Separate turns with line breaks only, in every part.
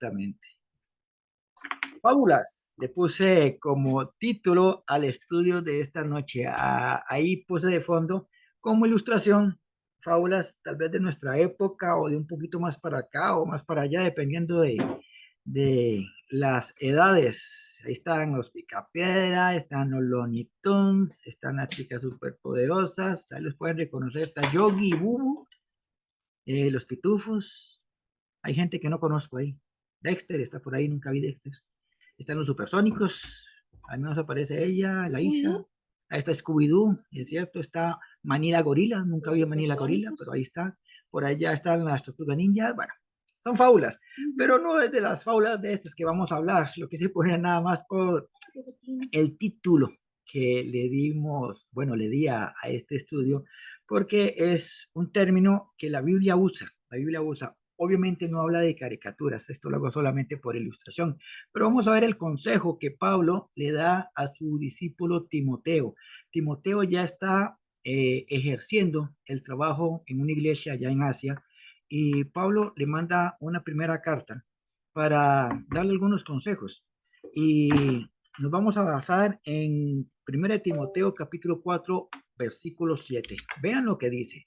exactamente. Fábulas, le puse como título al estudio de esta noche. Ahí puse de fondo como ilustración fábulas tal vez de nuestra época o de un poquito más para acá o más para allá, dependiendo de las edades. Ahí están los Picapiedra, están los Looney Tunes, están las chicas superpoderosas, ahí los pueden reconocer, está Yogi y Bubu, los Pitufos, hay gente que no conozco ahí. Dexter está por ahí, nunca vi Dexter. Están los Supersónicos, al menos aparece ella, la hija. Ahí está Scooby-Doo, es cierto, está Manila Gorila, nunca vi a Manila Gorila, pero ahí está. Por allá están las Tortugas Ninja, bueno, son fábulas, pero no es de las fábulas de estas que vamos a hablar, lo que se pone nada más por el título que le dimos, bueno, le di a este estudio, porque es un término que la Biblia usa. Obviamente no habla de caricaturas, esto lo hago solamente por ilustración, pero vamos a ver el consejo que Pablo le da a su discípulo Timoteo. Timoteo ya está ejerciendo el trabajo en una iglesia allá en Asia y Pablo le manda una primera carta para darle algunos consejos. Y nos vamos a basar en 1 Timoteo capítulo 4, versículo 7. Vean lo que dice.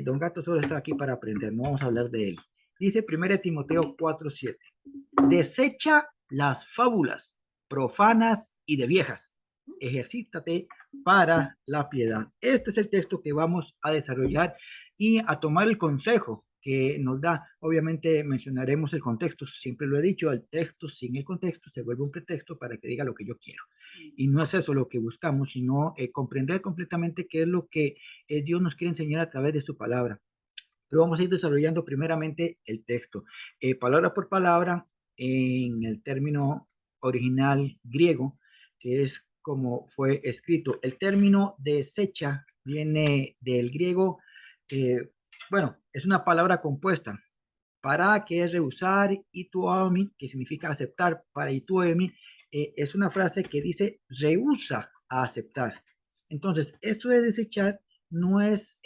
Don Gato solo está aquí para aprender, no vamos a hablar de él. Dice 1 Timoteo 4, 7. Desecha las fábulas profanas y de viejas. Ejercítate para la piedad. Este es el texto que vamos a desarrollar y a tomar el consejo que nos da. Obviamente mencionaremos el contexto, siempre lo he dicho, el texto sin el contexto se vuelve un pretexto para que diga lo que yo quiero. Y no es eso lo que buscamos, sino comprender completamente qué es lo que Dios nos quiere enseñar a través de su palabra. Pero vamos a ir desarrollando primeramente el texto, palabra por palabra, en el término original griego, que es como fue escrito. El término desecha viene del griego, eh, bueno, es una palabra compuesta. Para, que es rehusar, y tuomi, que significa aceptar, para y tuomi, es una frase que dice rehúsa a aceptar. Entonces, esto de desechar no es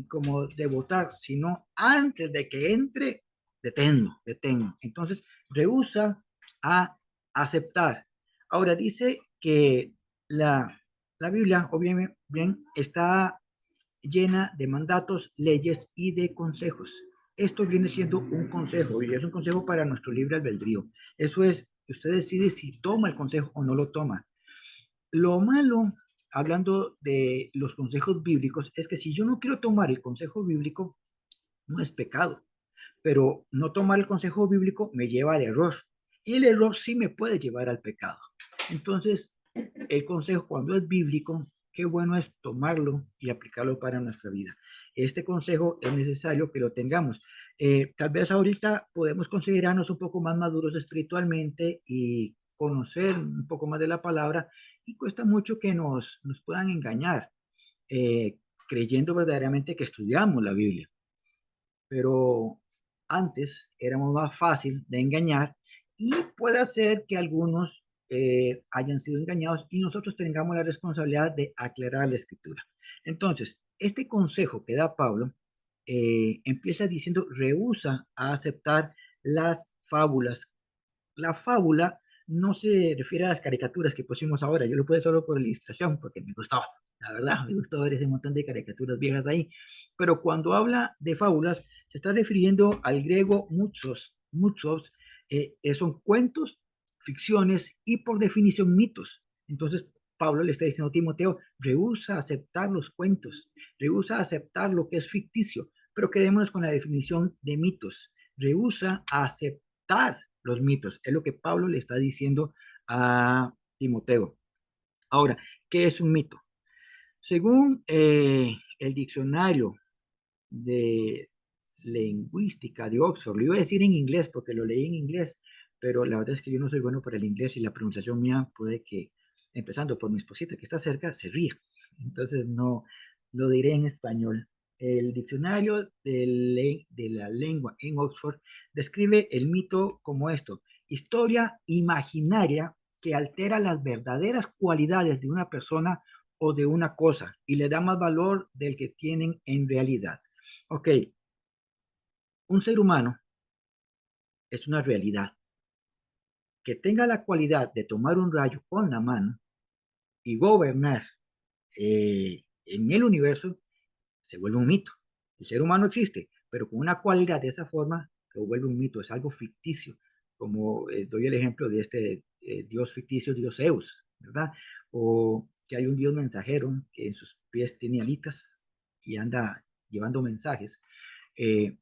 como de votar, sino antes de que entre, detengo. Entonces, rehúsa a aceptar. Ahora dice que la Biblia, obviamente, bien, está llena de mandatos, leyes y de consejos. Esto viene siendo un consejo y es un consejo para nuestro libre albedrío. Eso es, usted decide si toma el consejo o no lo toma. Lo malo, hablando de los consejos bíblicos, es que si yo no quiero tomar el consejo bíblico, no es pecado, pero no tomar el consejo bíblico me lleva al error y el error sí me puede llevar al pecado. Entonces, el consejo cuando es bíblico, qué bueno es tomarlo y aplicarlo para nuestra vida. Este consejo es necesario que lo tengamos. Tal vez ahorita podemos considerarnos un poco más maduros espiritualmente y conocer un poco más de la palabra y cuesta mucho que nos puedan engañar, creyendo verdaderamente que estudiamos la Biblia. Pero antes éramos más fácil de engañar y puede ser que algunos hayan sido engañados y nosotros tengamos la responsabilidad de aclarar la escritura. Entonces, este consejo que da Pablo empieza diciendo, rehúsa a aceptar las fábulas. La fábula no se refiere a las caricaturas que pusimos ahora, yo lo puse solo por la ilustración porque me gustó, la verdad, me gustó ver ese montón de caricaturas viejas ahí, pero cuando habla de fábulas se está refiriendo al griego muchos, son cuentos, ficciones y por definición mitos. Entonces Pablo le está diciendo a Timoteo, rehúsa aceptar los cuentos, rehúsa aceptar lo que es ficticio, pero quedémonos con la definición de mitos, rehúsa aceptar los mitos. Es lo que Pablo le está diciendo a Timoteo. Ahora, ¿qué es un mito? Según el diccionario de lingüística de Oxford, lo iba a decir en inglés porque lo leí en inglés, pero la verdad es que yo no soy bueno para el inglés y la pronunciación mía puede que, empezando por mi esposita que está cerca, se ría. Entonces no lo diré en español. El diccionario de la lengua en Oxford describe el mito como esto: historia imaginaria que altera las verdaderas cualidades de una persona o de una cosa y le da más valor del que tienen en realidad. Ok, un ser humano es una realidad. Que tenga la cualidad de tomar un rayo con la mano y gobernar en el universo, se vuelve un mito. El ser humano existe, pero con una cualidad de esa forma se vuelve un mito, es algo ficticio, como doy el ejemplo de este dios ficticio, dios Zeus, ¿verdad? O que hay un dios mensajero que en sus pies tiene alitas y anda llevando mensajes. Eh,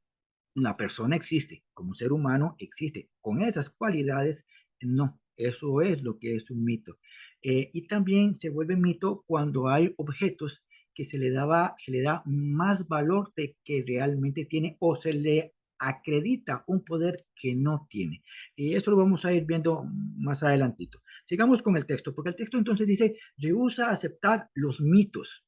una persona existe, como ser humano existe, con esas cualidades, no, eso es lo que es un mito. Y también se vuelve mito cuando hay objetos que se le da más valor de que realmente tiene o se le acredita un poder que no tiene. Y eso lo vamos a ir viendo más adelantito. Sigamos con el texto, porque el texto entonces dice, rehúsa aceptar los mitos.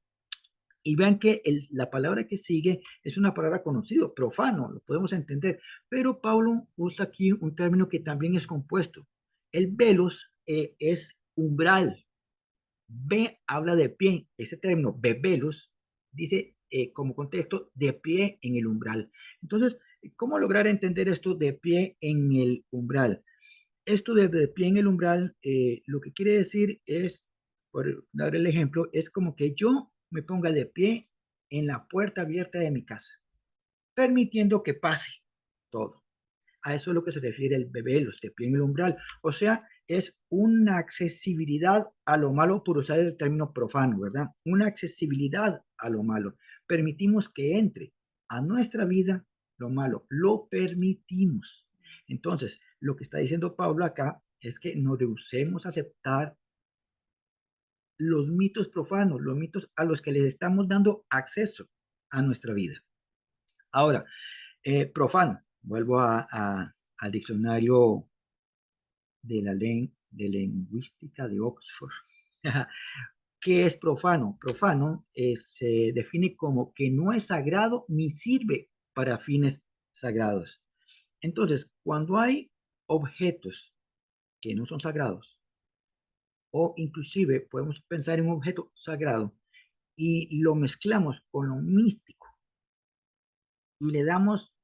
Y vean que la palabra que sigue es una palabra conocida, profano, lo podemos entender, pero Pablo usa aquí un término que también es compuesto. El velos es umbral. Ve habla de pie. Ese término, bebelos, dice como contexto de pie en el umbral. Entonces, ¿cómo lograr entender esto de pie en el umbral? Esto de pie en el umbral, lo que quiere decir es, por dar el ejemplo, es como que yo me ponga de pie en la puerta abierta de mi casa, permitiendo que pase todo. A eso es lo que se refiere el bebé, los de pie en el umbral. O sea, es una accesibilidad a lo malo, por usar el término profano, ¿verdad? Una accesibilidad a lo malo. Permitimos que entre a nuestra vida lo malo, lo permitimos. Entonces, lo que está diciendo Pablo acá es que nos rehusemos a aceptar los mitos profanos, los mitos a los que les estamos dando acceso a nuestra vida. Ahora, profano, vuelvo al diccionario de lingüística de Oxford. ¿Qué es profano? Profano se define como que no es sagrado ni sirve para fines sagrados. Entonces, cuando hay objetos que no son sagrados, o inclusive podemos pensar en un objeto sagrado y lo mezclamos con lo místico y le damos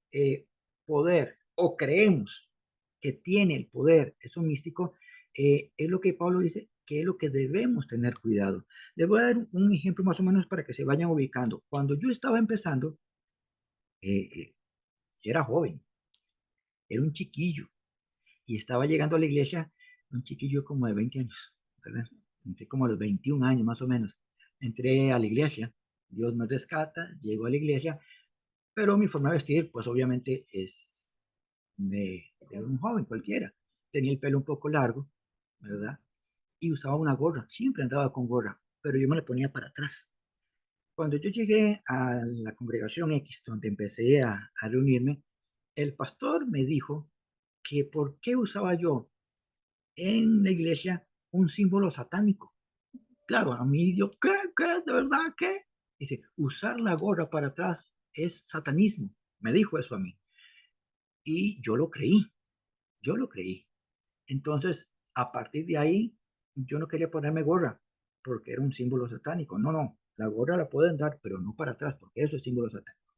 poder o creemos que tiene el poder, eso místico, es lo que Pablo dice que es lo que debemos tener cuidado. Les voy a dar un ejemplo más o menos para que se vayan ubicando. Cuando yo estaba empezando, eh, eh, era joven, era un chiquillo y estaba llegando a la iglesia, un chiquillo como de 20 años, ¿verdad? Entré como a los 21 años más o menos. Entré a la iglesia, Dios me rescata, llego a la iglesia, pero mi forma de vestir, pues obviamente es de un joven cualquiera. Tenía el pelo un poco largo, ¿verdad? Y usaba una gorra, siempre andaba con gorra, pero yo me la ponía para atrás. Cuando yo llegué a la congregación X, donde empecé a reunirme, el pastor me dijo que por qué usaba yo en la iglesia un símbolo satánico. Claro, a mí yo, ¿qué? ¿Qué? ¿De verdad qué? Dice, usar la gorra para atrás es satanismo. Me dijo eso a mí. Y yo lo creí, yo lo creí. Entonces, a partir de ahí, yo no quería ponerme gorra porque era un símbolo satánico. No, no, la gorra la pueden dar, pero no para atrás, porque eso es símbolo satánico.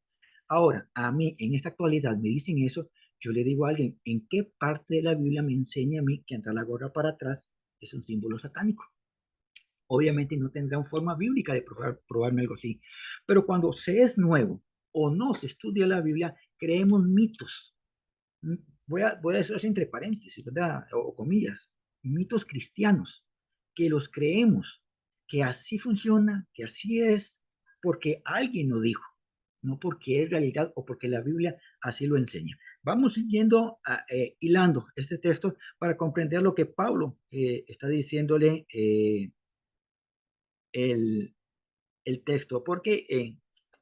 Ahora, a mí, en esta actualidad, me dicen eso, yo le digo a alguien, ¿en qué parte de la Biblia me enseña a mí que andar la gorra para atrás es un símbolo satánico? Obviamente no tendrán forma bíblica de probarme algo así. Pero cuando se es nuevo o no se estudia la Biblia, creemos mitos. Voy a decir eso entre paréntesis, ¿verdad? O comillas, mitos cristianos, que los creemos, que así funciona, que así es, porque alguien lo dijo, no porque es realidad o porque la Biblia así lo enseña. Vamos siguiendo, hilando este texto para comprender lo que Pablo está diciéndole el, el texto, porque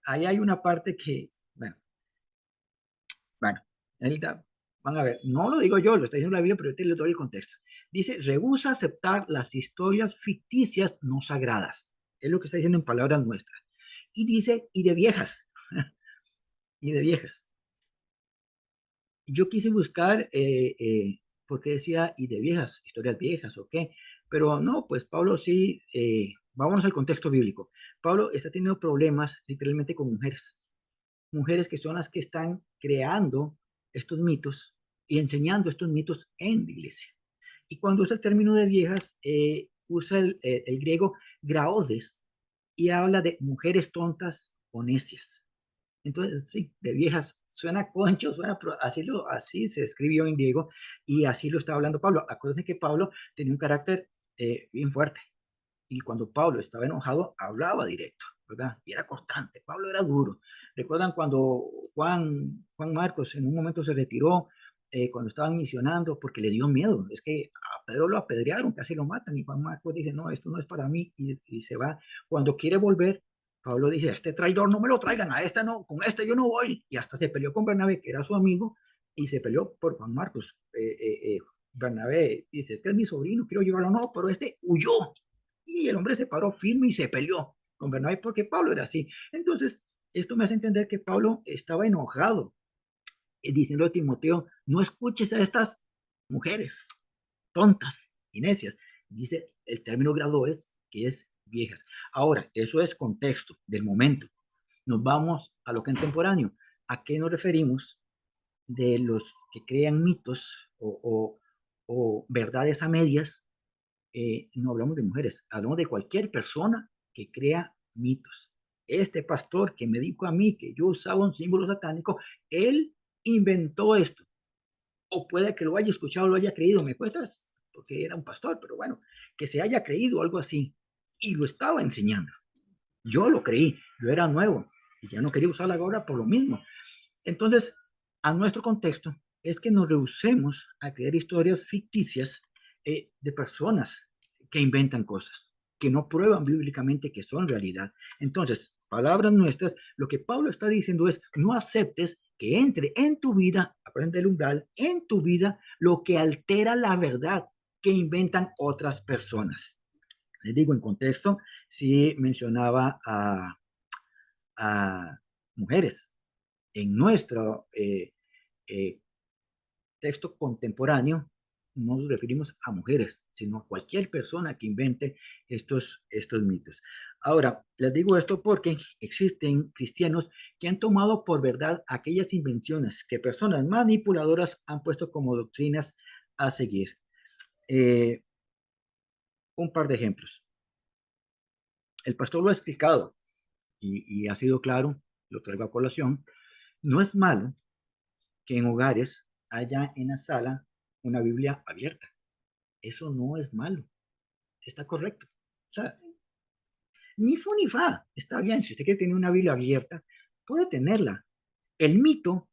ahí hay una parte que, bueno, él van a ver, no lo digo yo, lo está diciendo la Biblia, pero yo te le doy el contexto. Dice, rehúsa aceptar las historias ficticias no sagradas. Es lo que está diciendo en palabras nuestras. Y dice, y de viejas, y de viejas. Yo quise buscar por qué decía y de viejas, historias viejas o qué, pero no, pues Pablo sí, vámonos al contexto bíblico. Pablo está teniendo problemas literalmente con mujeres, mujeres que son las que están creando estos mitos y enseñando estos mitos en la iglesia. Y cuando usa el término de viejas, usa el griego graodes y habla de mujeres tontas o necias. Entonces, sí, de viejas, suena concho, suena, así se escribió en griego y así lo está hablando Pablo. Acuérdense que Pablo tenía un carácter bien fuerte y cuando Pablo estaba enojado, hablaba directo, ¿verdad? Y era constante, Pablo era duro. ¿Recuerdan cuando Juan Marcos en un momento se retiró cuando estaban misionando porque le dio miedo? Es que a Pedro lo apedrearon, casi lo matan y Juan Marcos dice, no, esto no es para mí y se va. Cuando quiere volver, Pablo dice, este traidor no me lo traigan, a esta no, con este yo no voy. Y hasta se peleó con Bernabé, que era su amigo, y se peleó por Juan Marcos. Bernabé dice, este es mi sobrino, quiero llevarlo, no, pero este huyó. Y el hombre se paró firme y se peleó con Bernabé porque Pablo era así. Entonces, esto me hace entender que Pablo estaba enojado, diciendo a Timoteo, no escuches a estas mujeres tontas y necias. Dice el término gradués, que es viejas. Ahora, eso es contexto del momento. Nos vamos a lo contemporáneo. ¿A qué nos referimos de los que crean mitos o verdades a medias? No hablamos de mujeres, hablamos de cualquier persona que crea mitos. Este pastor que me dijo a mí que yo usaba un símbolo satánico, él inventó esto. O puede que lo haya escuchado, lo haya creído, me cuesta porque era un pastor, pero bueno, que se haya creído algo así y lo estaba enseñando. Yo lo creí, yo era nuevo y ya no quería usar la gorra por lo mismo. Entonces, a nuestro contexto es que nos rehusemos a crear historias ficticias de personas que inventan cosas, que no prueban bíblicamente que son realidad. Entonces, palabras nuestras, lo que Pablo está diciendo es, no aceptes que entre en tu vida, aprende el umbral, en tu vida, lo que altera la verdad que inventan otras personas. Les digo, en contexto, sí mencionaba a mujeres. En nuestro texto contemporáneo no nos referimos a mujeres, sino a cualquier persona que invente estos mitos. Ahora, les digo esto porque existen cristianos que han tomado por verdad aquellas invenciones que personas manipuladoras han puesto como doctrinas a seguir. Eh, un par de ejemplos. El pastor lo ha explicado y ha sido claro, lo traigo a colación. No es malo que en hogares haya en la sala una Biblia abierta. Eso no es malo, está correcto. O sea, ni fu ni fa, está bien. Si usted quiere tener una Biblia abierta, puede tenerla. El mito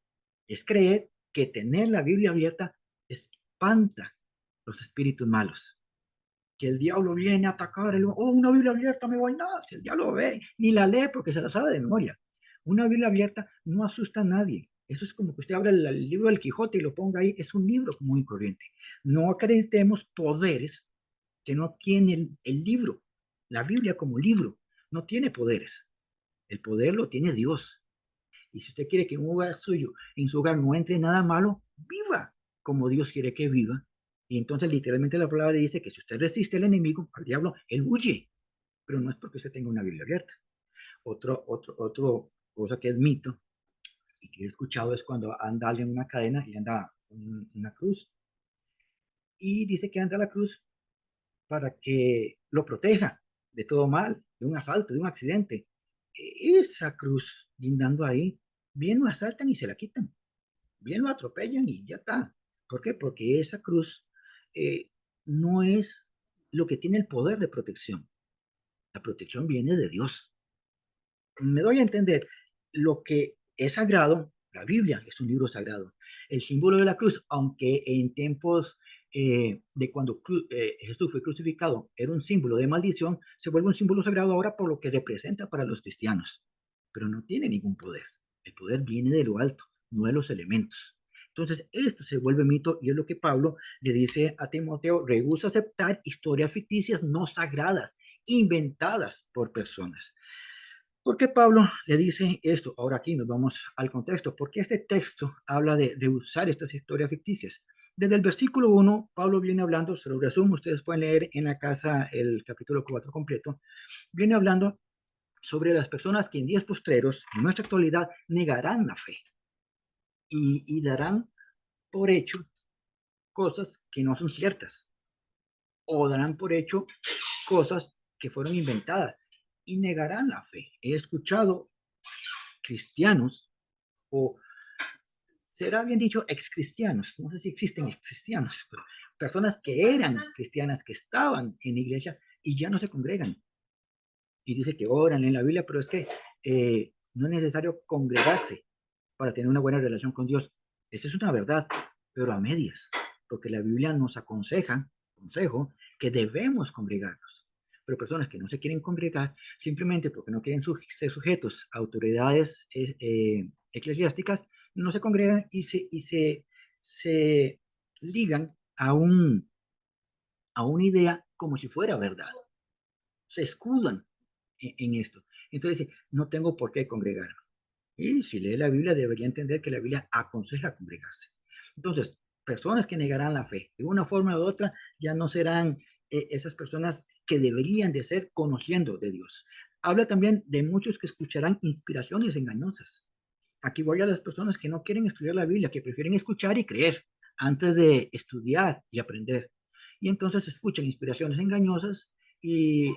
es creer que tener la Biblia abierta espanta los espíritus malos. Que el diablo viene a atacar, una Biblia abierta me voy a nada. Si el diablo ve, ni la lee porque se la sabe de memoria. Una Biblia abierta no asusta a nadie. Eso es como que usted abra el libro del Quijote y lo ponga ahí. Es un libro muy corriente. No acreditemos poderes que no tiene el libro. La Biblia como libro no tiene poderes. El poder lo tiene Dios. Y si usted quiere que en un hogar suyo, en su hogar no entre nada malo, viva como Dios quiere que viva. Y entonces literalmente la palabra dice que si usted resiste al enemigo, al diablo, él huye. Pero no es porque usted tenga una Biblia abierta. Otro cosa que es mito y que he escuchado es cuando anda alguien en una cadena y anda una cruz. Y dice que anda la cruz para que lo proteja de todo mal, de un asalto, de un accidente. Esa cruz guindando ahí, bien lo asaltan y se la quitan, bien lo atropellan y ya está. ¿Por qué? Porque esa cruz eh, no es lo que tiene el poder de protección. La protección viene de Dios. Me doy a entender, lo que es sagrado, la Biblia es un libro sagrado. El símbolo de la cruz, aunque en tiempos de cuando Jesús fue crucificado era un símbolo de maldición, se vuelve un símbolo sagrado ahora por lo que representa para los cristianos, pero no tiene ningún poder. El poder viene de lo alto, no de los elementos. Entonces, esto se vuelve mito y es lo que Pablo le dice a Timoteo, rehúsa aceptar historias ficticias no sagradas, inventadas por personas. ¿Por qué Pablo le dice esto? Ahora aquí nos vamos al contexto. ¿Por qué este texto habla de rehusar estas historias ficticias? Desde el versículo 1, Pablo viene hablando, se lo resumo, ustedes pueden leer en la casa el capítulo 4 completo, viene hablando sobre las personas que en días postreros, en nuestra actualidad, negarán la fe y darán por hecho cosas que no son ciertas o darán por hecho cosas que fueron inventadas y negarán la fe. He escuchado cristianos, o será bien dicho excristianos, no sé si existen excristianos, pero personas que eran cristianas, que estaban en la iglesia y ya no se congregan. Y dice que oran en la Biblia, pero es que no es necesario congregarse para tener una buena relación con Dios. Esa es una verdad, pero a medias, porque la Biblia nos consejo, que debemos congregarnos. Pero personas que no se quieren congregar simplemente porque no quieren ser sujetos a autoridades eclesiásticas, no se congregan se ligan a una idea como si fuera verdad. Se escudan en esto. Entonces dice, no tengo por qué congregarme. Y si lee la Biblia, debería entender que la Biblia aconseja congregarse. Entonces, personas que negarán la fe, de una forma u otra, ya no serán esas personas que deberían de ser conociendo de Dios. Habla también de muchos que escucharán inspiraciones engañosas. Aquí voy a las personas que no quieren estudiar la Biblia, que prefieren escuchar y creer antes de estudiar y aprender. Y entonces escuchan inspiraciones engañosas y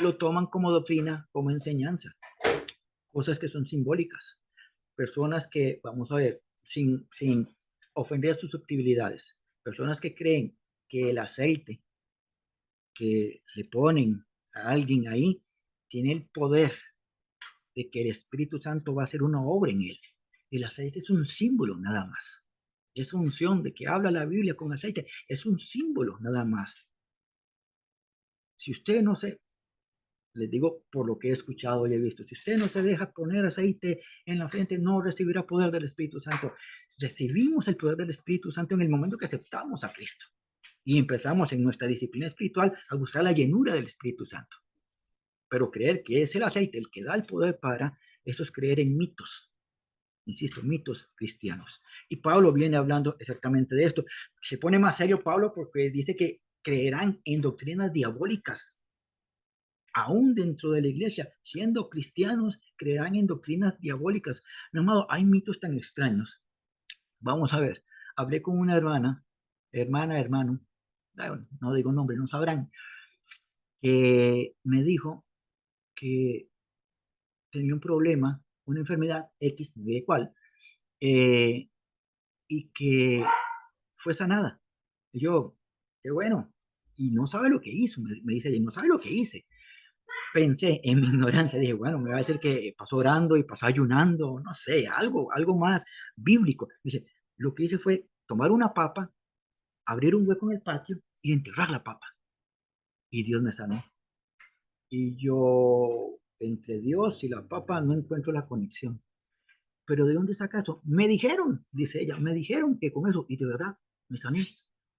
lo toman como doctrina, como enseñanza, cosas que son simbólicas. Personas que, vamos a ver, sin ofender sus susceptibilidades, personas que creen que el aceite que le ponen a alguien ahí tiene el poder de que el Espíritu Santo va a hacer una obra en él. El aceite es un símbolo nada más. Esa unción de que habla la Biblia con aceite es un símbolo nada más. Si usted no se, les digo por lo que he escuchado y he visto, si usted no se deja poner aceite en la frente, no recibirá poder del Espíritu Santo. Recibimos el poder del Espíritu Santo en el momento que aceptamos a Cristo y empezamos en nuestra disciplina espiritual a buscar la llenura del Espíritu Santo. Pero creer que es el aceite el que da el poder para, eso es creer en mitos, insisto, mitos cristianos. Y Pablo viene hablando exactamente de esto. Se pone más serio Pablo porque dice que creerán en doctrinas diabólicas aún dentro de la iglesia, siendo cristianos, creerán en doctrinas diabólicas. Mi amado, hay mitos tan extraños. Vamos a ver, hablé con una hermano, no digo nombre, no sabrán, que me dijo que tenía un problema, una enfermedad X, de cuál, eh, y que fue sanada. Y yo, qué bueno, y no sabe lo que hizo, me dice ella, no sabe lo que hice. Pensé en mi ignorancia, dije, bueno, me va a decir que pasó orando y pasó ayunando, no sé, algo más bíblico. Dice, lo que hice fue tomar una papa, abrir un hueco en el patio y enterrar la papa. Y Dios me sanó. Y yo, entre Dios y la papa, no encuentro la conexión. Pero ¿de dónde saca eso? Me dijeron, dice ella, me dijeron que con eso, y de verdad, me sané.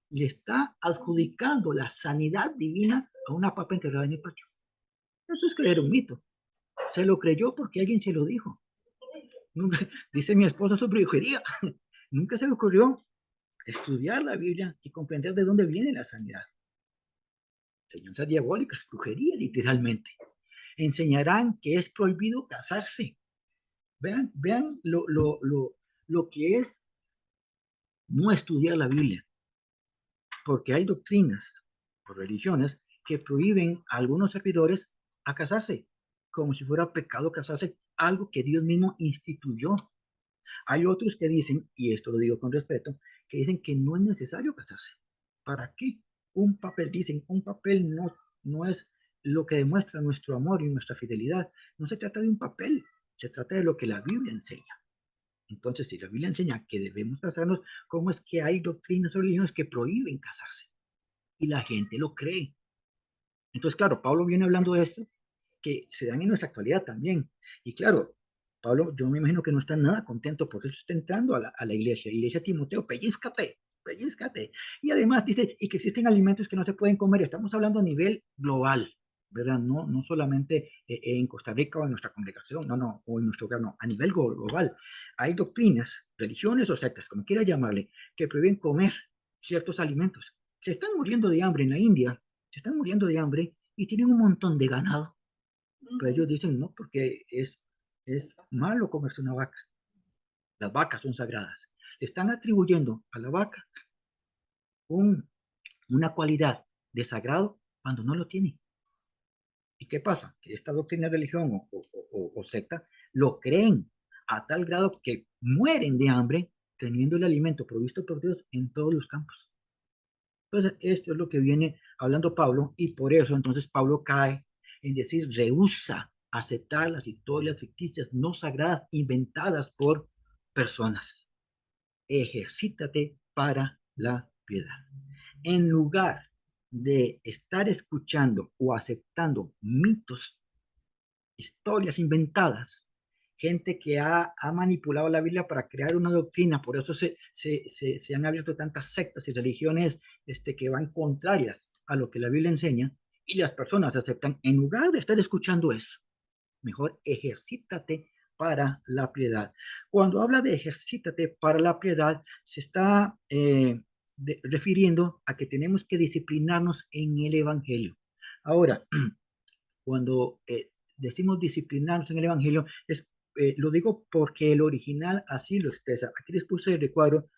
Le está adjudicando la sanidad divina a una papa enterrada en el patio. Eso es creer un mito. Se lo creyó porque alguien se lo dijo. Nunca, dice mi esposa, su brujería. Nunca se le ocurrió estudiar la Biblia y comprender de dónde viene la sanidad. Enseñanzas diabólicas, brujería literalmente. Enseñarán que es prohibido casarse. Vean lo que es no estudiar la Biblia, porque hay doctrinas o religiones que prohíben a algunos servidores a casarse, como si fuera pecado casarse, algo que Dios mismo instituyó. Hay otros que dicen, y esto lo digo con respeto, que dicen que no es necesario casarse. ¿Para qué? Un papel, dicen, un papel no es lo que demuestra nuestro amor y nuestra fidelidad. No se trata de un papel, se trata de lo que la Biblia enseña. Entonces, si la Biblia enseña que debemos casarnos, ¿cómo es que hay doctrinas o religiones que prohíben casarse? Y la gente lo cree. Entonces, claro, Pablo viene hablando de esto, que se dan en nuestra actualidad también. Y claro, Pablo, yo me imagino que no está nada contento porque eso está entrando a la iglesia. Y le dice a Timoteo, pellizcate, pellizcate. Y además dice, y que existen alimentos que no se pueden comer. Estamos hablando a nivel global, ¿verdad? No solamente en Costa Rica o en nuestra congregación, no, o en nuestro hogar, no, a nivel global. Hay doctrinas, religiones o sectas, como quiera llamarle, que prohíben comer ciertos alimentos. Se están muriendo de hambre en la India, se están muriendo de hambre y tienen un montón de ganado. Pero ellos dicen no, porque es malo comerse una vaca. Las vacas son sagradas. Le están atribuyendo a la vaca una cualidad de sagrado cuando no lo tiene. ¿Y qué pasa? Que esta doctrina de religión o secta lo creen a tal grado que mueren de hambre teniendo el alimento provisto por Dios en todos los campos. Entonces, esto es lo que viene hablando Pablo, y por eso entonces Pablo cae en decir, rehúsa aceptar las historias ficticias no sagradas inventadas por personas. Ejercítate para la piedad. En lugar de estar escuchando o aceptando mitos, historias inventadas, gente que ha manipulado la Biblia para crear una doctrina, por eso se han abierto tantas sectas y religiones que van contrarias a lo que la Biblia enseña, y las personas aceptan, en lugar de estar escuchando eso, mejor ejercítate para la piedad. Cuando habla de ejercítate para la piedad, se está refiriendo a que tenemos que disciplinarnos en el Evangelio. Ahora, cuando decimos disciplinarnos en el Evangelio, lo digo porque el original así lo expresa. Aquí les puse el recuadro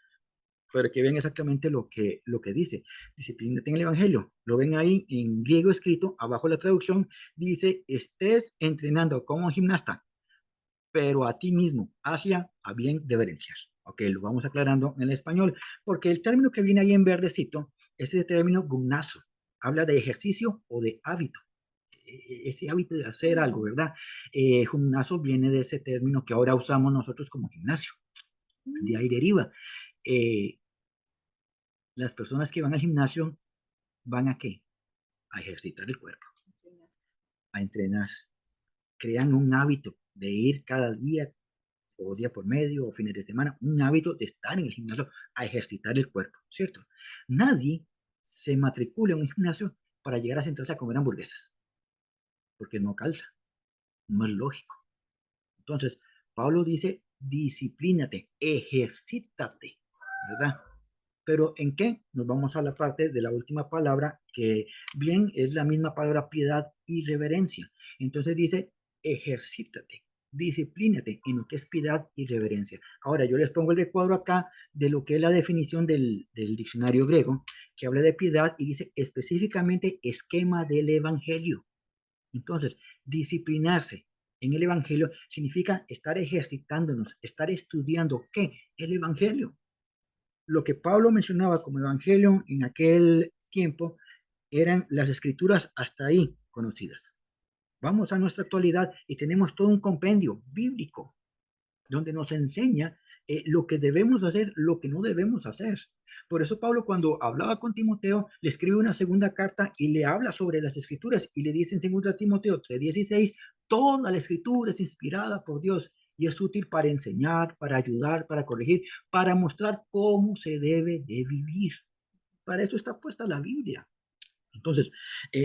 para que vean exactamente lo que dice. Disciplínate en el Evangelio. Lo ven ahí en griego escrito, abajo la traducción, dice, estés entrenando como un gimnasta, pero a ti mismo, hacia a bien de beneficiar. Ok, lo vamos aclarando en el español, porque el término que viene ahí en verdecito es el término gumnazo. Habla de ejercicio o de hábito, ese hábito de hacer algo, ¿verdad? Gimnasio viene de ese término que ahora usamos nosotros como gimnasio. De ahí deriva. Eh, las personas que van al gimnasio van a qué? A ejercitar el cuerpo, a entrenar. Crean un hábito de ir cada día o día por medio o fines de semana, un hábito de estar en el gimnasio a ejercitar el cuerpo, ¿cierto? Nadie se matricula en un gimnasio para llegar a sentarse a comer hamburguesas, porque no calza, no es lógico. Entonces, Pablo dice, disciplínate, ejercítate, ¿verdad? Pero ¿en qué? Nos vamos a la parte de la última palabra, que bien es la misma palabra piedad y reverencia. Entonces dice, ejercítate, disciplínate en lo que es piedad y reverencia. Ahora yo les pongo el recuadro acá de lo que es la definición del diccionario griego, que habla de piedad y dice específicamente esquema del evangelio. Entonces, disciplinarse en el Evangelio significa estar ejercitándonos, estar estudiando ¿qué? El Evangelio. Lo que Pablo mencionaba como Evangelio en aquel tiempo eran las escrituras hasta ahí conocidas. Vamos a nuestra actualidad y tenemos todo un compendio bíblico donde nos enseña lo que debemos hacer, lo que no debemos hacer. Por eso Pablo, cuando hablaba con Timoteo, le escribe una segunda carta y le habla sobre las escrituras y le dice en 2 Timoteo 3:16, toda la escritura es inspirada por Dios y es útil para enseñar, para ayudar, para corregir, para mostrar cómo se debe de vivir. Para eso está puesta la Biblia. Entonces,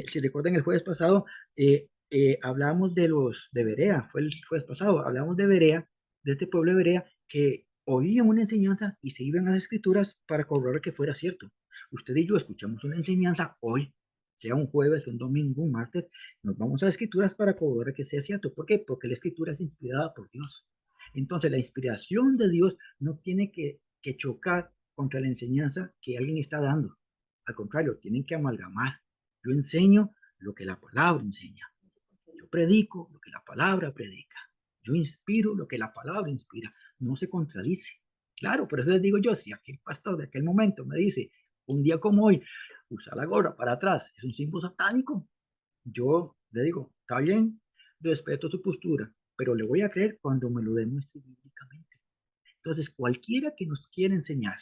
si recuerdan el jueves pasado, hablamos de Berea, fue el jueves pasado, hablamos de Berea, de este pueblo de Berea, que oían una enseñanza y se iban a las escrituras para corroborar que fuera cierto. Usted y yo escuchamos una enseñanza hoy, sea un jueves, un domingo, un martes, nos vamos a las escrituras para corroborar que sea cierto. ¿Por qué? Porque la escritura es inspirada por Dios. Entonces, la inspiración de Dios no tiene que chocar contra la enseñanza que alguien está dando. Al contrario, tienen que amalgamar. Yo enseño lo que la palabra enseña. Yo predico lo que la palabra predica. Yo inspiro lo que la palabra inspira. No se contradice. Claro, por eso les digo yo, si aquel pastor de aquel momento me dice, un día como hoy, usa la gorra para atrás, es un símbolo satánico, yo le digo, está bien, respeto su postura, pero le voy a creer cuando me lo demuestre bíblicamente. Entonces, cualquiera que nos quiera enseñar,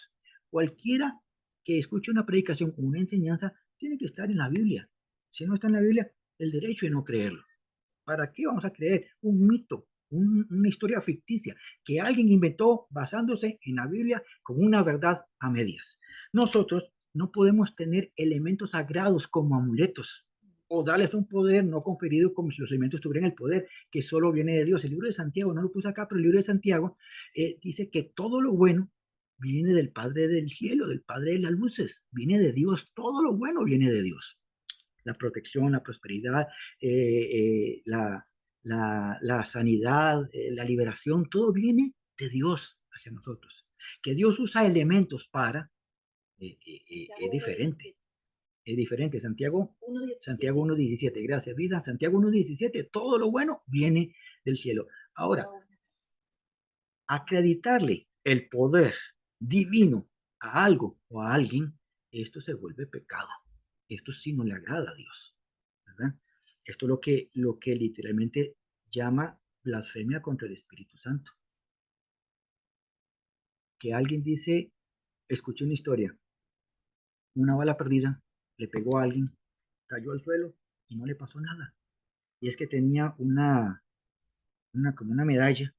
cualquiera que escuche una predicación o una enseñanza, tiene que estar en la Biblia. Si no está en la Biblia, el derecho de no creerlo. ¿Para qué vamos a creer un mito, una historia ficticia que alguien inventó basándose en la Biblia como una verdad a medias? Nosotros no podemos tener elementos sagrados como amuletos o darles un poder no conferido como si los elementos tuvieran el poder que solo viene de Dios. El libro de Santiago, no lo puse acá, pero el libro de Santiago dice que todo lo bueno viene del Padre del cielo, del Padre de las luces, viene de Dios, todo lo bueno viene de Dios. La protección, la prosperidad, la sanidad, la liberación, todo viene de Dios hacia nosotros. Que Dios usa elementos para, es diferente. Es diferente. Santiago 1.17, gracias, vida. Santiago 1.17, todo lo bueno viene del cielo. Ahora, acreditarle el poder divino a algo o a alguien, esto se vuelve pecado. Esto sí no le agrada a Dios, ¿verdad? Esto es lo que literalmente llama blasfemia contra el Espíritu Santo. Que alguien dice, escuché una historia, una bala perdida, le pegó a alguien, cayó al suelo y no le pasó nada. Y es que tenía como una medalla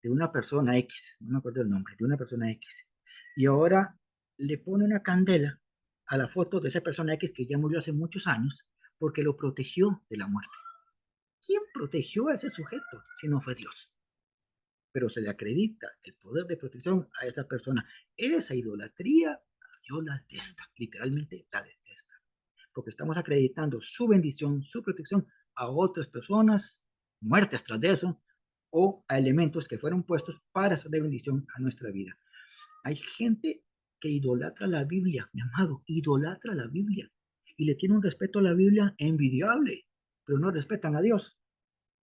de una persona X, no me acuerdo el nombre, de una persona X. Y ahora le pone una candela a la foto de esa persona X que ya murió hace muchos años porque lo protegió de la muerte. ¿Quién protegió a ese sujeto si no fue Dios? Pero se le acredita el poder de protección a esa persona. Esa idolatría Dios la detesta, literalmente la detesta, porque estamos acreditando su bendición, su protección a otras personas muertas tras de eso, o a elementos que fueron puestos para hacer de bendición a nuestra vida. Hay gente que idolatra la Biblia, mi amado, idolatra la Biblia y le tiene un respeto a la Biblia envidiable, pero no respetan a Dios.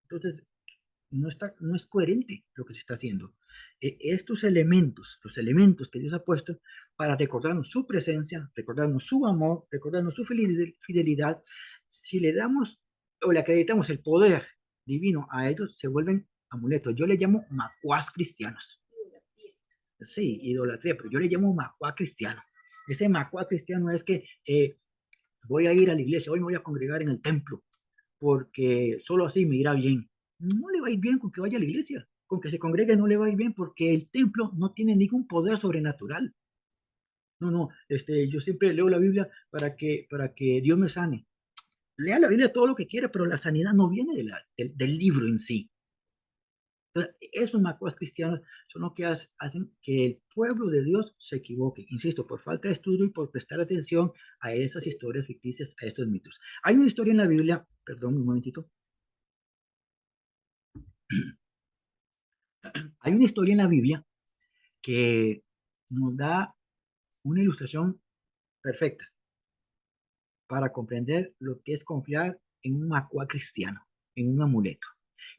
Entonces, no es coherente lo que se está haciendo. Estos elementos, los elementos que Dios ha puesto para recordarnos su presencia, recordarnos su amor, recordarnos su fidelidad, si le damos o le acreditamos el poder divino a ellos, se vuelven amuletos. Yo le llamo macuás cristianos. Sí, idolatría, pero yo le llamo macuá cristiano. Ese macuá cristiano es que voy a ir a la iglesia, hoy me voy a congregar en el templo, porque solo así me irá bien. No le va a ir bien con que vaya a la iglesia, con que se congregue no le va a ir bien porque el templo no tiene ningún poder sobrenatural. No, no, yo siempre leo la Biblia para que Dios me sane. Lea la Biblia todo lo que quiera, pero la sanidad no viene del libro en sí. Entonces, esos macuas cristianos son los que hacen que el pueblo de Dios se equivoque, insisto, por falta de estudio y por prestar atención a esas historias ficticias, a estos mitos. Hay una historia en la Biblia, perdón, un momentito, hay una historia en la Biblia que nos da una ilustración perfecta para comprender lo que es confiar en un macuá cristiano, en un amuleto.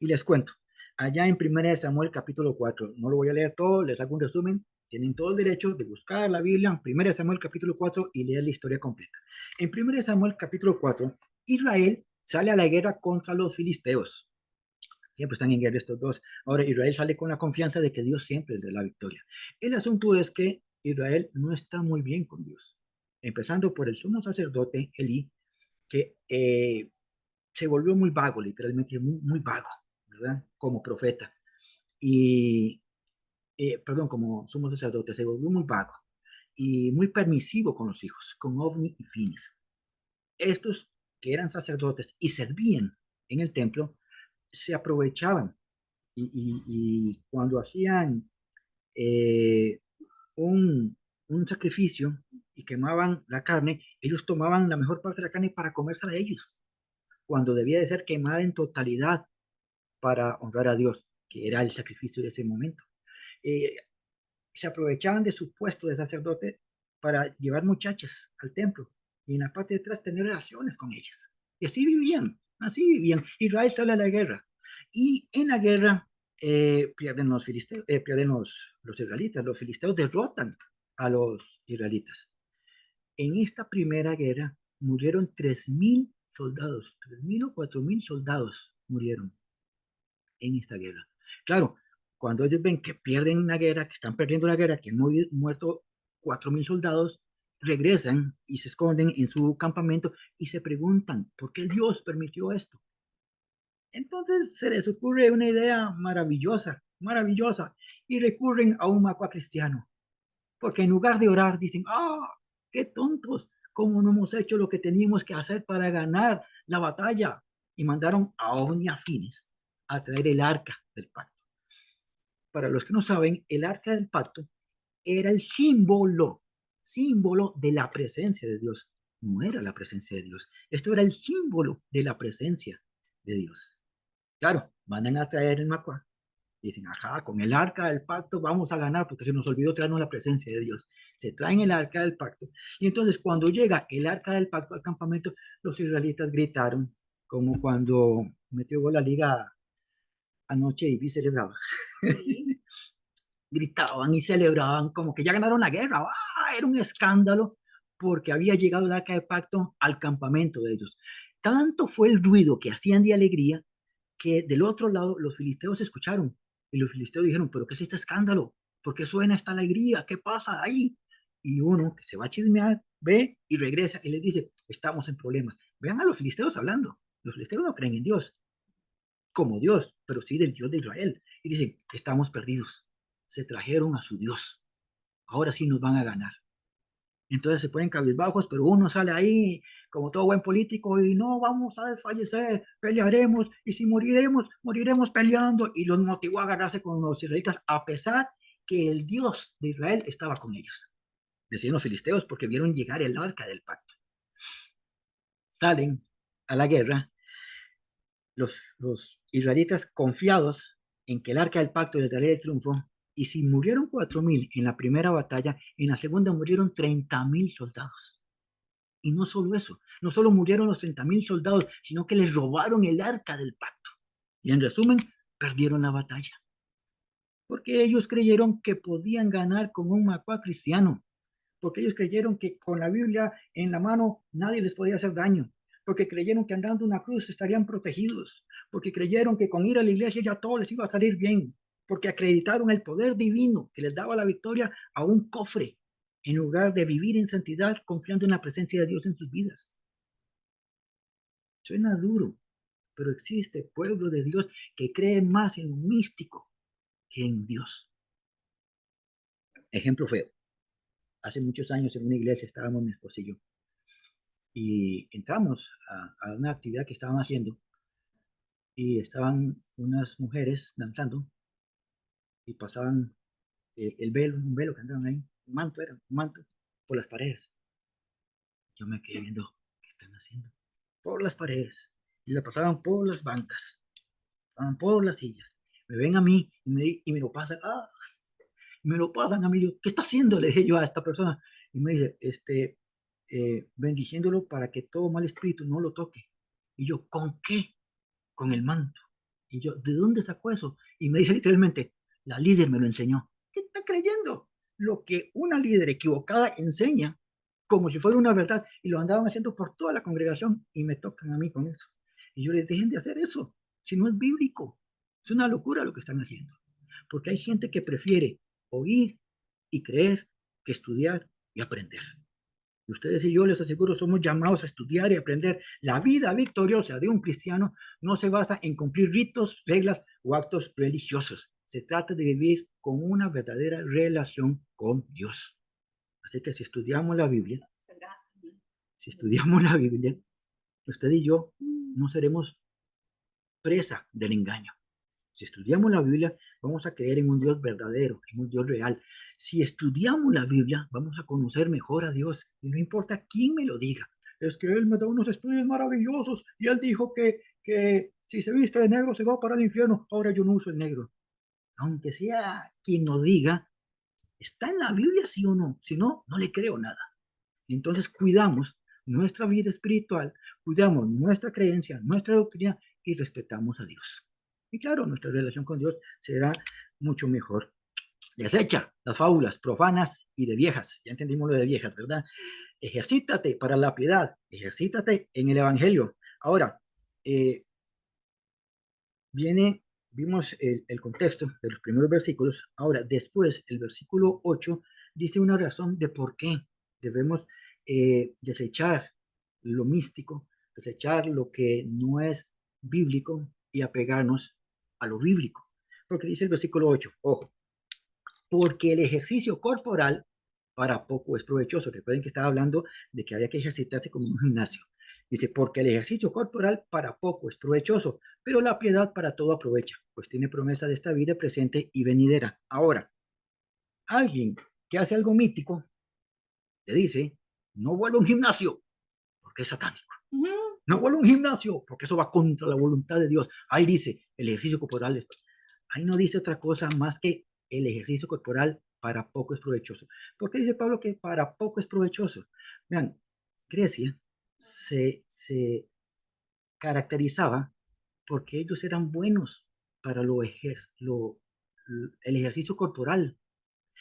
Y les cuento, allá en 1 Samuel capítulo 4, no lo voy a leer todo, les hago un resumen, tienen todo el derecho de buscar la Biblia en 1 Samuel capítulo 4 y leer la historia completa. En 1 Samuel capítulo 4, Israel sale a la guerra contra los filisteos. Siempre están en guerra estos dos. Ahora Israel sale con la confianza de que Dios siempre es de la victoria. El asunto es que Israel no está muy bien con Dios. Empezando por el sumo sacerdote Elí, que se volvió muy vago, literalmente muy vago, ¿verdad? Como profeta. Y, perdón, como sumo sacerdote, se volvió muy vago y muy permisivo con los hijos, con Ovni y Fines. Estos que eran sacerdotes y servían en el templo, se aprovechaban y cuando hacían eh, un, un sacrificio y quemaban la carne, ellos tomaban la mejor parte de la carne para comérsela a ellos, cuando debía de ser quemada en totalidad para honrar a Dios, que era el sacrificio de ese momento. Eh, Se aprovechaban de su puesto de sacerdote para llevar muchachas al templo y en la parte de atrás tener relaciones con ellas. Y así vivían, así vivían. Israel sale a la guerra y en la guerra pierden los filisteos, pierden los israelitas, los filisteos derrotan a los israelitas. En esta primera guerra murieron 3.000 soldados, 3.000 o 4.000 soldados murieron en esta guerra. Claro, cuando ellos ven que pierden una guerra, que están perdiendo la guerra, que han muerto 4.000 soldados, regresan y se esconden en su campamento y se preguntan, ¿por qué Dios permitió esto? Entonces se les ocurre una idea maravillosa, maravillosa, y recurren a un mapa cristiano, porque en lugar de orar dicen, ¡ah, qué tontos! ¿Cómo no hemos hecho lo que teníamos que hacer para ganar la batalla? Y mandaron a Ovni a Fines a traer el arca del pacto. Para los que no saben, el arca del pacto era el símbolo de la presencia de Dios. No era la presencia de Dios. Esto era el símbolo de la presencia de Dios. Claro, mandan a traer el macuá Dicen, ajá, con el arca del pacto vamos a ganar, porque se nos olvidó traernos la presencia de Dios. Se traen el arca del pacto. Y entonces cuando llega el arca del pacto al campamento, los israelitas gritaron, como cuando metió gol la liga anoche y vi celebraba. Sí. Gritaban y celebraban como que ya ganaron la guerra. ¡Ah! Era un escándalo porque había llegado el arca del pacto al campamento de ellos. Tanto fue el ruido que hacían de alegría que del otro lado los filisteos escucharon y los filisteos dijeron, pero ¿qué es este escándalo? ¿Por qué suena esta alegría? ¿Qué pasa ahí? Y uno que se va a chismear, ve y regresa y les dice, estamos en problemas. Vean a los filisteos hablando. Los filisteos no creen en Dios como Dios, pero sí del Dios de Israel. Y dicen, estamos perdidos. Se trajeron a su Dios. Ahora sí nos van a ganar. Entonces se ponen cabizbajos, pero uno sale ahí como todo buen político y no vamos a desfallecer, pelearemos y si moriremos, moriremos peleando. Y los motivó a agarrarse con los israelitas a pesar que el Dios de Israel estaba con ellos. Decían los filisteos porque vieron llegar el arca del pacto. Salen a la guerra los israelitas confiados en que el arca del pacto les daría el triunfo, y si murieron 4,000 en la primera batalla, en la segunda murieron 30,000 soldados. Y no solo eso, no solo murieron los 30,000 soldados, sino que les robaron el arca del pacto. Y en resumen, perdieron la batalla. Porque ellos creyeron que podían ganar con un macuá cristiano, porque ellos creyeron que con la Biblia en la mano nadie les podía hacer daño, porque creyeron que andando una cruz estarían protegidos, porque creyeron que con ir a la iglesia ya todo les iba a salir bien, porque acreditaron el poder divino que les daba la victoria a un cofre, en lugar de vivir en santidad confiando en la presencia de Dios en sus vidas. Suena duro, pero existe pueblo de Dios que cree más en lo místico que en Dios. Ejemplo feo. Hace muchos años en una iglesia estábamos mi esposo y yo, y entramos a una actividad que estaban haciendo y estaban unas mujeres danzando y pasaban el velo, un velo que andaban ahí, un manto era, un manto, por las paredes. Yo me quedé viendo, ¿qué están haciendo? Por las paredes. Y la pasaban por las bancas, pasaban por las sillas. Me ven a mí y me lo pasan, me lo pasan a mí. Yo, ¿qué está haciendo? Le dije yo a esta persona. Y me dice, bendiciéndolo para que todo mal espíritu no lo toque. Y yo, ¿con qué? Con el manto. Y yo, ¿de dónde sacó eso? Y me dice literalmente, la líder me lo enseñó. ¿Qué está creyendo? Lo que una líder equivocada enseña, como si fuera una verdad, y lo andaban haciendo por toda la congregación y me tocan a mí con eso. Y yo les dejen de hacer eso, si no es bíblico. Es una locura lo que están haciendo. Porque hay gente que prefiere oír y creer que estudiar y aprender. Y ustedes y yo les aseguro, somos llamados a estudiar y aprender. La vida victoriosa de un cristiano no se basa en cumplir ritos, reglas o actos religiosos. Se trata de vivir con una verdadera relación con Dios. Así que si estudiamos la Biblia, usted y yo no seremos presa del engaño. Si estudiamos la Biblia, vamos a creer en un Dios verdadero, en un Dios real. Si estudiamos la Biblia, vamos a conocer mejor a Dios. Y no importa quién me lo diga. Es que Él me da unos estudios maravillosos y Él dijo que si se viste de negro se va para el infierno. Ahora yo no uso el negro. Aunque sea quien lo diga, ¿está en la Biblia sí o no? Si no, no le creo nada. Entonces cuidamos nuestra vida espiritual, cuidamos nuestra creencia, nuestra doctrina y respetamos a Dios. Y claro, nuestra relación con Dios será mucho mejor. Desecha las fábulas profanas y de viejas. Ya entendimos lo de viejas, ¿verdad? Ejercítate para la piedad, ejercítate en el Evangelio. Ahora, eh, vimos el contexto de los primeros versículos. Ahora, después, el versículo 8 dice una razón de por qué debemos desechar lo místico, desechar lo que no es bíblico y apegarnos a lo bíblico. Porque dice el versículo 8, ojo, porque el ejercicio corporal para poco es provechoso. Recuerden que estaba hablando de que había que ejercitarse como en un gimnasio. Dice, porque el ejercicio corporal para poco es provechoso, pero la piedad para todo aprovecha, pues tiene promesa de esta vida presente y venidera. Ahora, alguien que hace algo mítico, te dice, no vuelva a un gimnasio, porque es satánico. No vuelva a un gimnasio, porque eso va contra la voluntad de Dios. Ahí dice, el ejercicio corporal es... Ahí no dice otra cosa más que el ejercicio corporal para poco es provechoso. ¿Por qué dice Pablo que para poco es provechoso? Vean, Grecia se caracterizaba porque ellos eran buenos para el ejercicio corporal.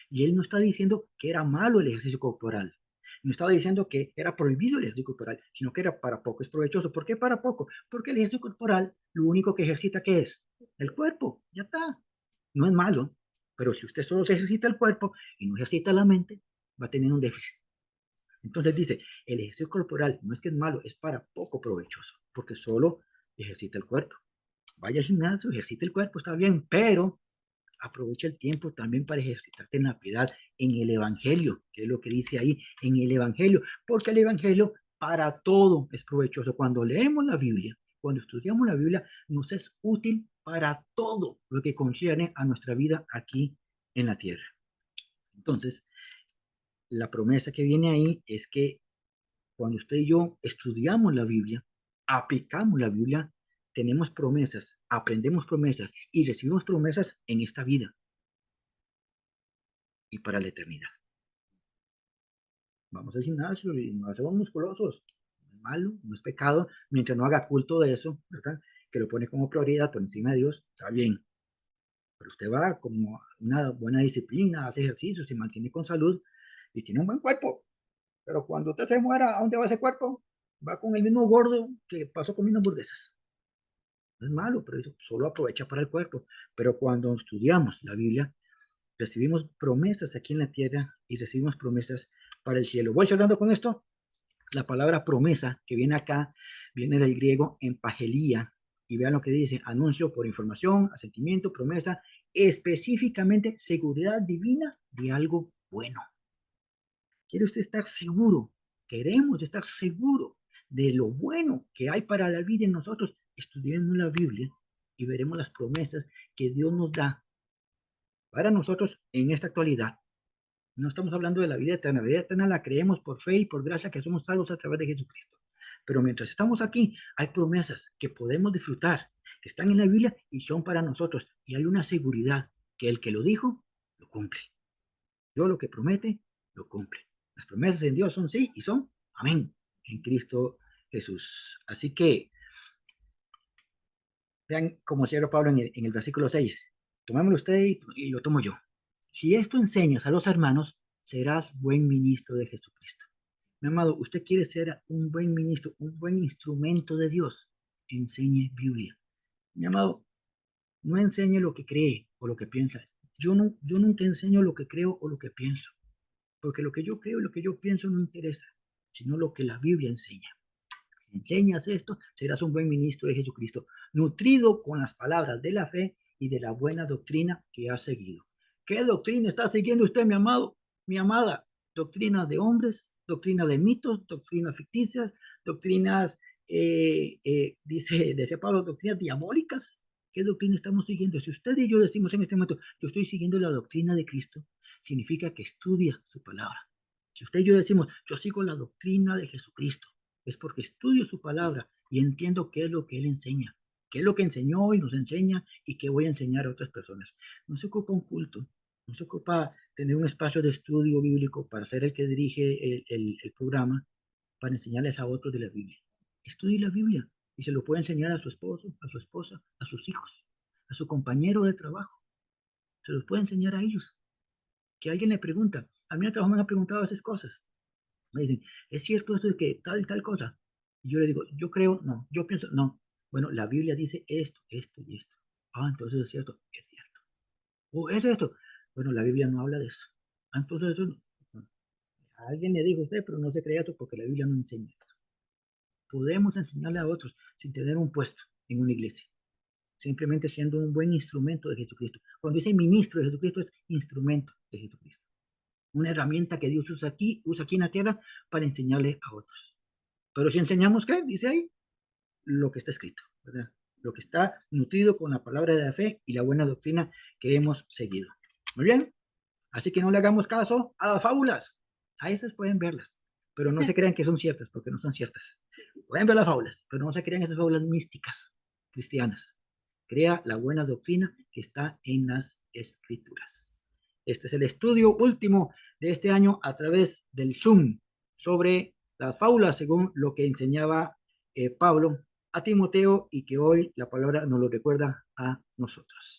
Y él no está diciendo que era malo el ejercicio corporal. No estaba diciendo que era prohibido el ejercicio corporal, sino que era para poco, es provechoso. ¿Por qué para poco? Porque el ejercicio corporal lo único que ejercita, ¿qué es? El cuerpo, ya está. No es malo, pero si usted solo se ejercita el cuerpo y no ejercita la mente, va a tener un déficit. Entonces dice, el ejercicio corporal no es que es malo, es para poco provechoso, porque solo ejercita el cuerpo. Vaya al gimnasio, ejercita el cuerpo, está bien, pero aprovecha el tiempo también para ejercitarte en la piedad, en el Evangelio, que es lo que dice ahí, en el Evangelio, porque el Evangelio para todo es provechoso. Cuando leemos la Biblia, cuando estudiamos la Biblia, nos es útil para todo lo que concierne a nuestra vida aquí en la tierra. Entonces, la promesa que viene ahí es que cuando usted y yo estudiamos la Biblia, aplicamos la Biblia, tenemos promesas, aprendemos promesas y recibimos promesas en esta vida y para la eternidad. Vamos al gimnasio y nos hacemos musculosos. No es malo, no es pecado, mientras no haga culto de eso, ¿verdad? Que lo pone como prioridad por encima de Dios, está bien. Pero usted va como una buena disciplina, hace ejercicio, se mantiene con salud y tiene un buen cuerpo. Pero cuando usted se muera, ¿a dónde va ese cuerpo? Va con el mismo gordo que pasó comiendo hamburguesas. No es malo, pero eso solo aprovecha para el cuerpo. Pero cuando estudiamos la Biblia, recibimos promesas aquí en la tierra y recibimos promesas para el cielo. Voy cerrando con esto. La palabra promesa que viene acá viene del griego empagelía y vean lo que dice, anuncio por información, asentimiento, promesa, específicamente seguridad divina de algo bueno. ¿Quiere usted estar seguro? Queremos estar seguro de lo bueno que hay para la vida en nosotros. Estudiemos la Biblia y veremos las promesas que Dios nos da para nosotros en esta actualidad. No estamos hablando de la vida eterna. La vida eterna la creemos por fe y por gracia que somos salvos a través de Jesucristo. Pero mientras estamos aquí, hay promesas que podemos disfrutar, que están en la Biblia y son para nosotros. Y hay una seguridad que el que lo dijo, lo cumple. Dios lo que promete, lo cumple. Las promesas en Dios son sí y son amén en Cristo Jesús. Así que vean cómo cierra Pablo en el versículo 6. Tomémoslo usted y lo tomo yo. Si esto enseñas a los hermanos, serás buen ministro de Jesucristo. Mi amado, usted quiere ser un buen ministro, un buen instrumento de Dios. Enseñe Biblia. Mi amado, no enseñe lo que cree o lo que piensa. Yo nunca enseño lo que creo o lo que pienso, porque lo que yo creo y lo que yo pienso no interesa, sino lo que la Biblia enseña. Si enseñas esto, serás un buen ministro de Jesucristo, nutrido con las palabras de la fe y de la buena doctrina que has seguido. ¿Qué doctrina está siguiendo usted, mi amado, mi amada? Doctrina de hombres, doctrina de mitos, doctrinas ficticias, doctrinas, decía Pablo, doctrinas diabólicas. ¿Qué doctrina estamos siguiendo? Si usted y yo decimos en este momento, yo estoy siguiendo la doctrina de Cristo, significa que estudia su palabra. Si usted y yo decimos, yo sigo la doctrina de Jesucristo, es porque estudio su palabra y entiendo qué es lo que él enseña, qué es lo que enseñó y nos enseña y qué voy a enseñar a otras personas. No se ocupa un culto, no se ocupa tener un espacio de estudio bíblico para ser el que dirige el programa, para enseñarles a otros de la Biblia. Estudie la Biblia y se lo puede enseñar a su esposo, a su esposa, a sus hijos, a su compañero de trabajo. Se los puede enseñar a ellos. Que alguien le pregunta, a mí en el trabajo me han preguntado esas cosas. Me dicen, ¿es cierto esto de que tal y tal cosa? Y yo le digo, yo creo, no, yo pienso, no. Bueno, la Biblia dice esto, esto y esto. Ah, entonces es cierto, es cierto. ¿O es esto? Bueno, la Biblia no habla de eso. Ah, entonces eso no. A alguien le dijo usted, pero no se crea esto porque la Biblia no enseña eso. Podemos enseñarle a otros sin tener un puesto en una iglesia, simplemente siendo un buen instrumento de Jesucristo. Cuando dice ministro de Jesucristo, es instrumento de Jesucristo. Una herramienta que Dios usa aquí en la tierra para enseñarle a otros. Pero si enseñamos, ¿qué? Dice ahí, lo que está escrito, ¿verdad? Lo que está nutrido con la palabra de la fe y la buena doctrina que hemos seguido. Muy bien, así que no le hagamos caso a las fábulas. A esas pueden verlas, pero no se crean que son ciertas, porque no son ciertas. Pueden ver las fábulas, pero no se crean esas fábulas místicas cristianas. crea la buena doctrina que está en las Escrituras. Este es el estudio último de este año a través del Zoom sobre las fábulas según lo que enseñaba Pablo a Timoteo y que hoy la palabra nos lo recuerda a nosotros.